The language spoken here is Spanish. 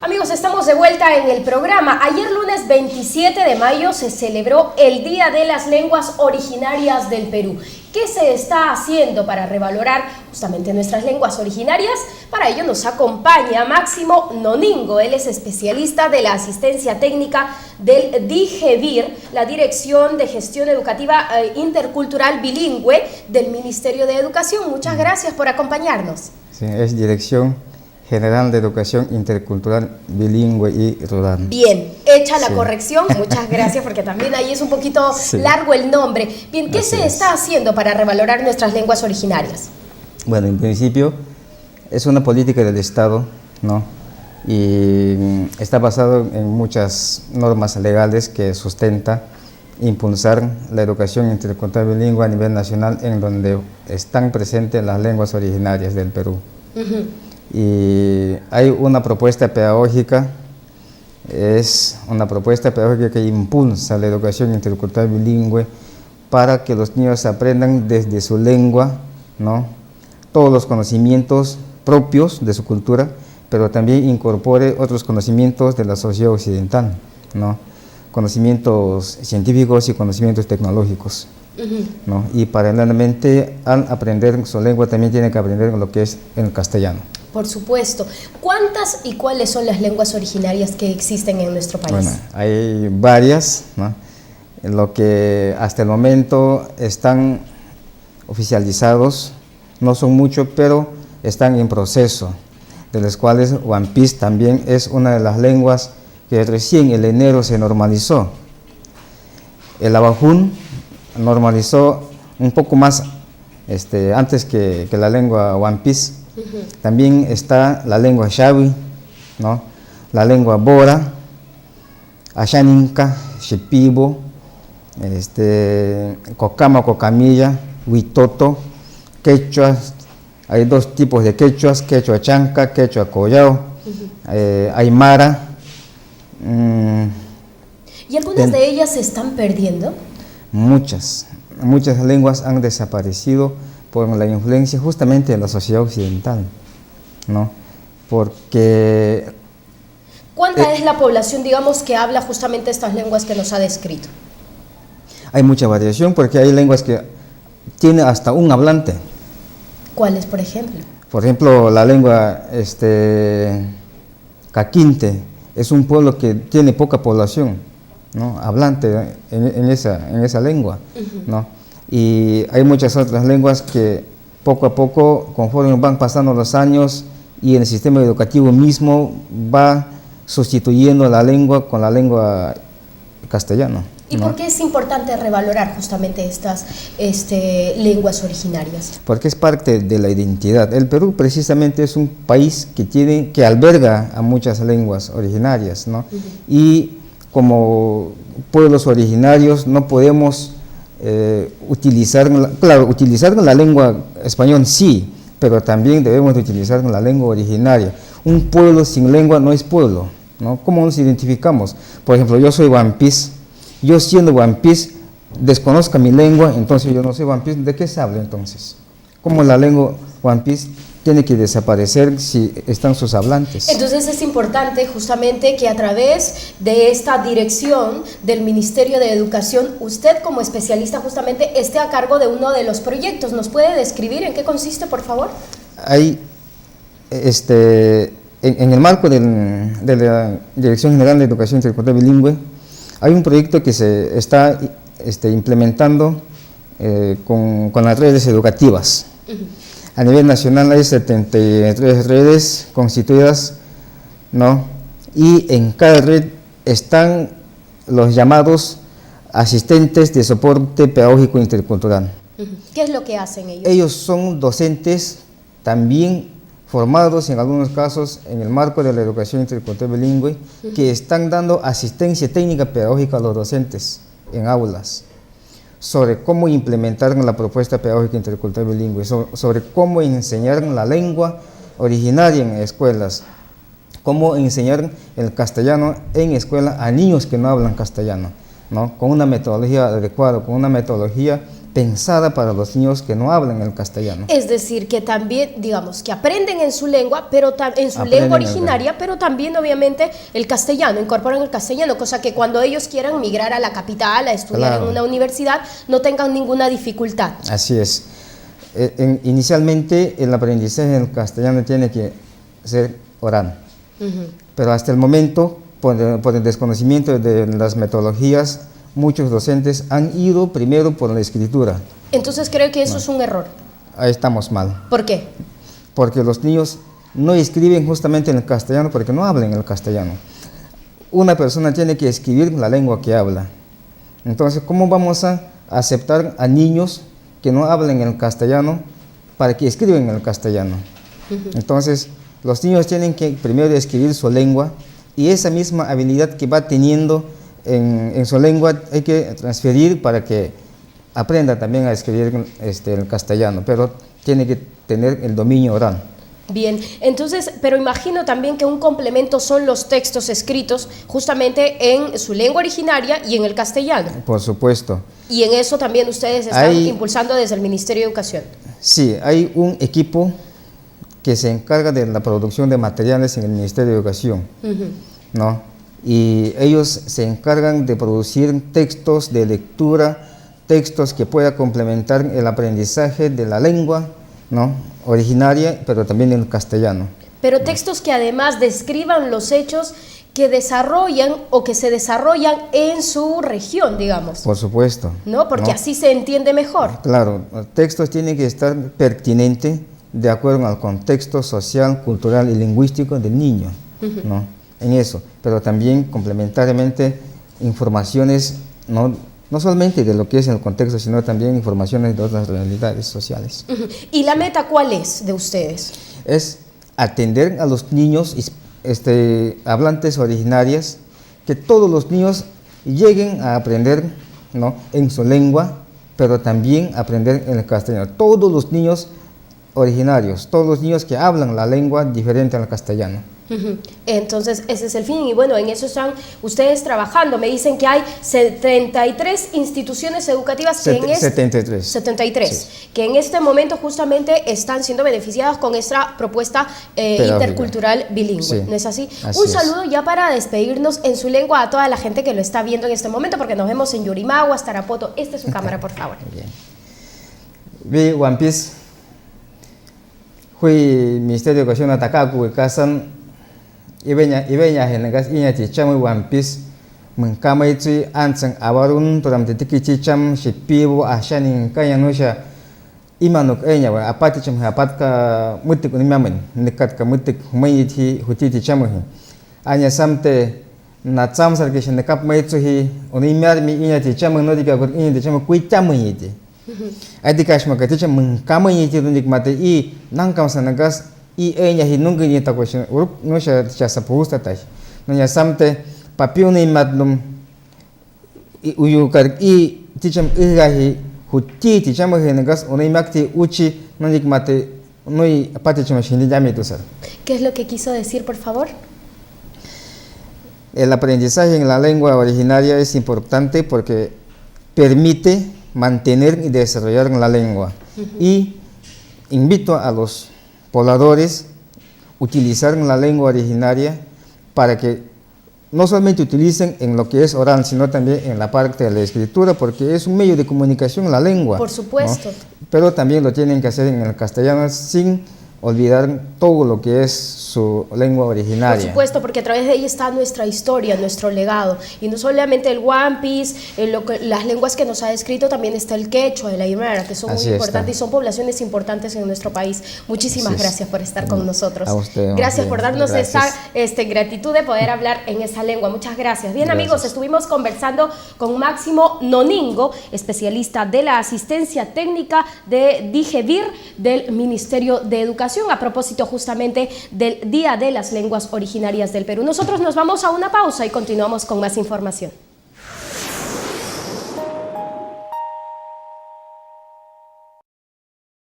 Amigos, estamos de vuelta en el programa. Ayer lunes 27 de mayo se celebró el Día de las Lenguas Originarias del Perú. ¿Qué se está haciendo para revalorar justamente nuestras lenguas originarias? Para ello nos acompaña Máximo Noningo. Él es especialista de la asistencia técnica del DIGEVIR, la Dirección de Gestión Educativa Intercultural Bilingüe del Ministerio de Educación. Muchas gracias por acompañarnos. Sí, es Dirección General de Educación Intercultural Bilingüe y Rural. Bien, hecha la corrección, muchas gracias, porque también ahí es un poquito largo el nombre. Bien, ¿qué se está haciendo para revalorar nuestras lenguas originarias? Bueno, en principio es una política del Estado, ¿no? Y está basado en muchas normas legales que sustenta impulsar la educación intercultural bilingüe a nivel nacional, en donde están presentes las lenguas originarias del Perú. Y hay una propuesta pedagógica, es una propuesta pedagógica que impulsa la educación intercultural bilingüe para que los niños aprendan desde su lengua, ¿no?, todos los conocimientos propios de su cultura, pero también incorpore otros conocimientos de la sociedad occidental, ¿no?, conocimientos científicos y conocimientos tecnológicos. ¿No? Y paralelamente, al aprender su lengua, también tiene que aprender lo que es el castellano. Por supuesto. ¿Cuántas y cuáles son las lenguas originarias que existen en nuestro país? Bueno, hay varias, ¿no? Lo que hasta el momento están oficializados, no son muchos, pero están en proceso, de las cuales Huampis también es una de las lenguas que recién en enero se normalizó. El abajún normalizó un poco más antes que la lengua Huampis. También está la lengua Xavi, ¿no?, la lengua Bora, Ashaninka, Shipibo, Cocama, Cocamilla, Huitoto, quechuas. Hay dos tipos de quechuas: quechua chanca, quechua collao, aymara. ¿Y algunas de ellas se están perdiendo? Muchas lenguas han desaparecido por la influencia justamente de la sociedad occidental, ¿no? Porque ¿cuánta es la población, digamos, que habla justamente estas lenguas que nos ha descrito? Hay mucha variación, porque hay lenguas que tienen hasta un hablante. ¿Cuáles, por ejemplo? Por ejemplo, la lengua Caquinte es un pueblo que tiene poca población, ¿no?, hablante en esa lengua, ¿no? Y hay muchas otras lenguas que poco a poco, conforme van pasando los años y el sistema educativo mismo va sustituyendo la lengua con la lengua castellana. ¿Y por qué es importante revalorar justamente estas lenguas originarias? Porque es parte de la identidad. El Perú precisamente es un país que alberga a muchas lenguas originarias, ¿no? Y como pueblos originarios no podemos utilizar la lengua española, sí, pero también debemos de utilizar la lengua originaria. Un pueblo sin lengua no es pueblo, ¿no? ¿Cómo nos identificamos? Por ejemplo, yo soy Huampis. Yo, siendo Huampis, desconozca mi lengua, entonces yo no soy Huampis. ¿De qué se habla entonces? ¿Cómo la lengua Huampis tiene que desaparecer si están sus hablantes? Entonces es importante justamente que a través de esta dirección del Ministerio de Educación, usted como especialista justamente esté a cargo de uno de los proyectos. ¿Nos puede describir en qué consiste, por favor? Hay, en el marco de la Dirección General de Educación Intercultural Bilingüe, hay un proyecto que se está implementando con las redes educativas. A nivel nacional hay 73 redes constituidas, ¿no? Y en cada red están los llamados asistentes de soporte pedagógico intercultural. ¿Qué es lo que hacen ellos? Ellos son docentes también formados en algunos casos en el marco de la educación intercultural bilingüe, que están dando asistencia técnica pedagógica a los docentes en aulas, sobre cómo implementar la propuesta pedagógica intercultural bilingüe, sobre cómo enseñar la lengua originaria en escuelas, cómo enseñar el castellano en escuela a niños que no hablan castellano, ¿no?, con una metodología adecuada, con una metodología pensada para los niños que no hablan el castellano. Es decir, que también, digamos, que aprenden en su lengua, pero en su lengua originaria, pero también obviamente el castellano, incorporan el castellano, cosa que cuando ellos quieran migrar a la capital a estudiar en una universidad no tengan ninguna dificultad. Así es. Inicialmente el aprendizaje en el castellano tiene que ser oral, pero hasta el momento, por el desconocimiento de las metodologías, muchos docentes han ido primero por la escritura. Entonces creo que eso es un error. Ahí estamos mal. ¿Por qué? Porque los niños no escriben justamente en el castellano porque no hablan el castellano. Una persona tiene que escribir la lengua que habla. Entonces, ¿cómo vamos a aceptar a niños que no hablan el castellano para que escriban el castellano? Entonces, los niños tienen que primero escribir su lengua y esa misma habilidad que va teniendo en su lengua hay que transferir para que aprenda también a escribir el castellano, pero tiene que tener el dominio oral. Bien, entonces, pero imagino también que un complemento son los textos escritos justamente en su lengua originaria y en el castellano. Por supuesto. Y en eso también ustedes están impulsando desde el Ministerio de Educación. Sí, hay un equipo que se encarga de la producción de materiales en el Ministerio de Educación, ¿no? Y ellos se encargan de producir textos de lectura, textos que puedan complementar el aprendizaje de la lengua, ¿no?, originaria, pero también en castellano. Pero textos que además describan los hechos que desarrollan o que se desarrollan en su región, digamos. Por supuesto. ¿No? Porque así se entiende mejor. Claro, los textos tienen que estar pertinentes de acuerdo al contexto social, cultural y lingüístico del niño, ¿no? En eso, pero también complementariamente informaciones, no solamente de lo que es el contexto, sino también informaciones de otras realidades sociales. ¿Y la meta cuál es de ustedes? Es atender a los niños hablantes originarias, que todos los niños lleguen a aprender, ¿no?, en su lengua, pero también aprender en el castellano. Todos los niños originarios, todos los niños que hablan la lengua diferente al castellano. Entonces ese es el fin y bueno, en eso están ustedes trabajando. Me dicen que hay 73 instituciones educativas que 73 sí, que en este momento justamente están siendo beneficiadas con esta propuesta intercultural bilingüe, sí, ¿no es así? Un saludo ya para despedirnos en su lengua a toda la gente que lo está viendo en este momento, porque nos vemos en Yurimaguas, Tarapoto. Esta es su cámara, por favor. Vi One Piece Hui Ministerio de Educación Atacacu Casan Ibeña Genegas Iña Chicham One Piece Menkamai Tsui Ansang Abarun Turam Tiki Chicham Shipibu Ashanin Kayanusha Imanuk Enya Apati Cham Apatka Mutik Unimamen Nikat Kamutik Humayiti Hutiti Chamuhi Anya Samte Natsam Sarkishan the Kap Maitsuhi Unimar Mi Iña Chicham Nodika Iña Chicham Kuitamuiti Adikash Makaticha Menkamai Nick Mate I Nankam Sanagas I enya hinung ni ta question urup no sha sa pusta tai no ya samte papiu ni madlum I uyu kar I ticham irahi huti ticham henegas onai makti uchi no nik mate no I apate chama shindi llame tu sar. ¿Qué es lo que quiso decir, por favor? El aprendizaje en la lengua originaria es importante porque permite mantener y desarrollar la lengua. Y invito a los pobladores utilizar la lengua originaria para que no solamente utilicen en lo que es oral, sino también en la parte de la escritura, porque es un medio de comunicación la lengua. Por supuesto. ¿No? Pero también lo tienen que hacer en el castellano sin olvidar todo lo que es su lengua originaria. Por supuesto, porque a través de ella está nuestra historia, nuestro legado. Y no solamente el One Piece, las lenguas que nos ha descrito, también está el quechua, el aymara, que son muy importantes y son poblaciones importantes en nuestro país. Muchísimas gracias por estar con nosotros. A usted, gracias por darnos esa gratitud de poder hablar en esa lengua. Muchas gracias. Bien, amigos, estuvimos conversando con Máximo Noningo, especialista de la asistencia técnica de DIGEVIR del Ministerio de Educación, a propósito justamente del Día de las Lenguas Originarias del Perú. Nosotros nos vamos a una pausa y continuamos con más información.